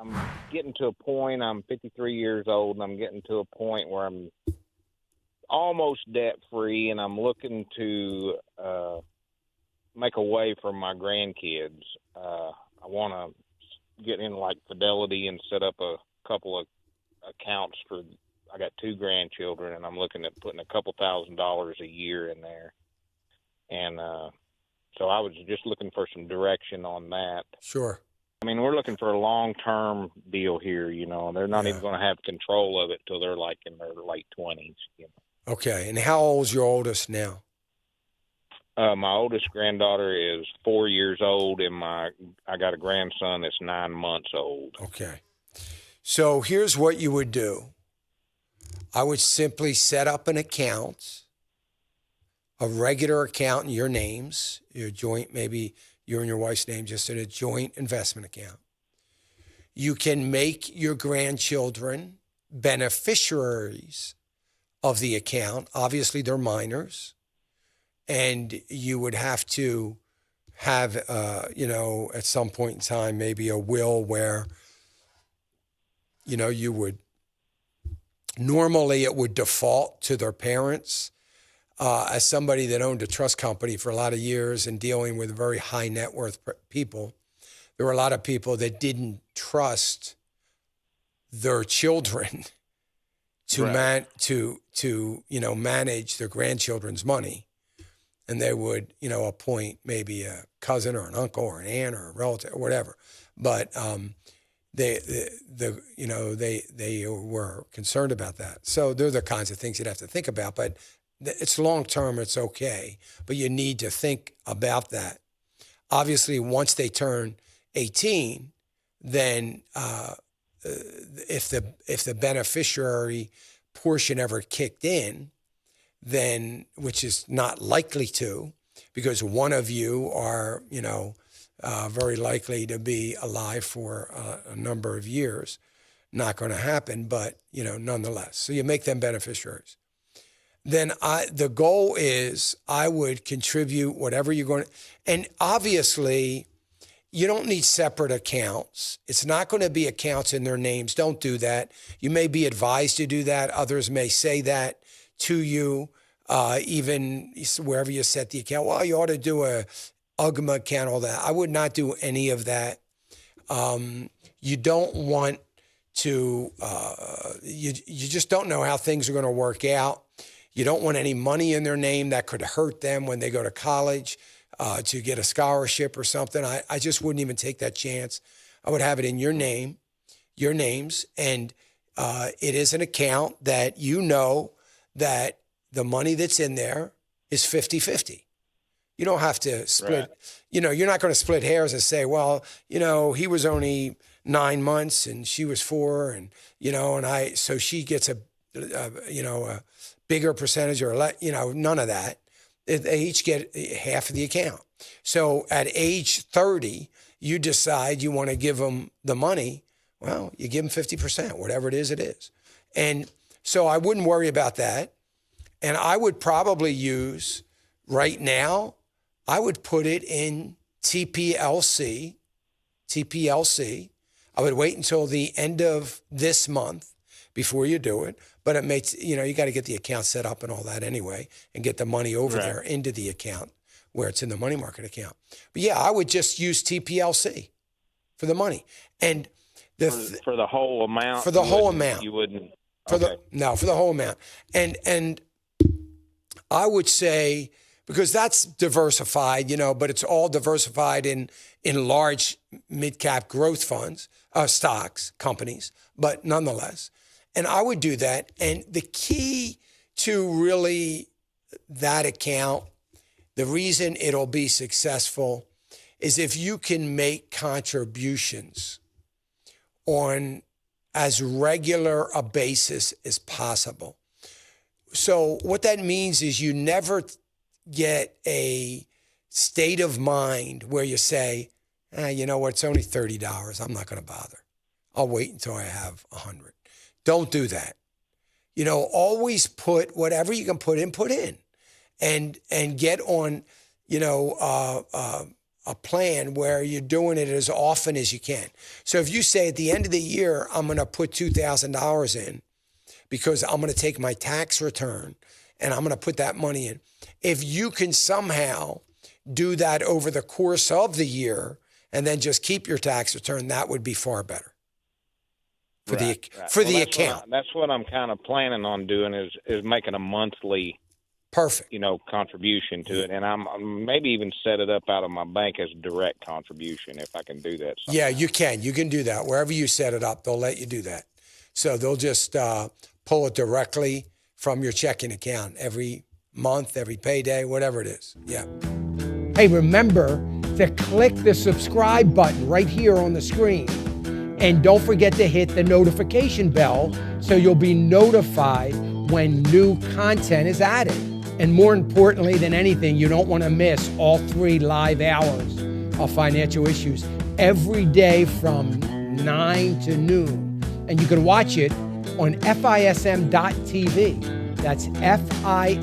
I'm getting to a point. I'm 53 years old, and I'm getting to a point where I'm almost debt free, and I'm looking to make a way for my grandkids. I want to get in like Fidelity and set up a couple of accounts for. I got two grandchildren, and I'm looking at putting a couple $1,000s a year in there, and so I was just looking for some direction on that. Sure. I mean, we're looking for a long-term deal here. They're not even going to have control of it till they're like in their late 20s. Okay. And how old's your oldest now? My oldest granddaughter is 4 years old, and I got a grandson that's 9 months old. Okay. So here's what you would do. I would simply set up an account, a regular account in your names, your joint, maybe you and your wife's name, just in a joint investment account. You can make your grandchildren beneficiaries of the account. Obviously, they're minors. And you would have to have, at some point in time, maybe a will where, you would, normally it would default to their parents. As somebody that owned a trust company for a lot of years and dealing with very high net worth people, there were a lot of people that didn't trust their children to manage their grandchildren's money. And they would, appoint maybe a cousin or an uncle or an aunt or a relative or whatever. But they were concerned about that. So they're the kinds of things you'd have to think about. But it's long term, it's okay. But you need to think about that. Obviously, once they turn 18, then if the beneficiary portion ever kicked in, then, which is not likely to, because one of you are, very likely to be alive for a number of years. Not going to happen, but, nonetheless. So you make them beneficiaries. Then the goal is I would contribute whatever you're going to, and obviously you don't need separate accounts. It's not going to be accounts in their names. Don't do that. You may be advised to do that. Others may say that to you, even wherever you set the account. Well, you ought to do a UGMA account, all that. I would not do any of that. You don't want to, you just don't know how things are going to work out. You don't want any money in their name that could hurt them when they go to college to get a scholarship or something. I just wouldn't even take that chance. I would have it in your name, your names, and it is an account that that the money that's in there is 50-50. You don't have to split, right. You're not going to split hairs and say, well, he was only 9 months and she was 4 and, so she gets a bigger percentage or, none of that. They each get half of the account. So at age 30, you decide you want to give them the money. Well, you give them 50%, whatever it is. And so I wouldn't worry about that. And I would probably use, right now, I would put it in TPLC. I would wait until the end of this month before you do it. But it makes, you got to get the account set up and all that anyway and get the money over there into the account where it's in the money market account. But yeah, I would just use TPLC for the money. And for the whole amount? For the whole amount. You wouldn't? For the whole amount. And I would say, because that's diversified, but it's all diversified in large mid-cap growth funds, stocks, companies, but nonetheless. And I would do that. And the key to really that account, the reason it'll be successful is if you can make contributions on as regular a basis as possible. So what that means is you never get a state of mind where you say, you know what, it's only $30. I'm not going to bother. I'll wait until I have 100. Don't do that. Always put whatever you can put in, and get on, a plan where you're doing it as often as you can. So if you say at the end of the year, I'm going to put $2,000 in because I'm going to take my tax return and I'm going to put that money in. If you can somehow do that over the course of the year and then just keep your tax return, that would be far better for the account. That's what I'm kind of planning on doing is making a monthly perfect, contribution to it, and I'm maybe even set it up out of my bank as direct contribution if I can do that somehow. Yeah, you can. You can do that. Wherever you set it up, they'll let you do that. So they'll just pull it directly from your checking account every month, every payday, whatever it is. Yeah. Hey, remember to click the subscribe button right here on the screen. And don't forget to hit the notification bell so you'll be notified when new content is added. And more importantly than anything, you don't want to miss all 3 live hours of Financial Issues every day from 9 to noon. And you can watch it on FISM.tv. That's FISM.tv.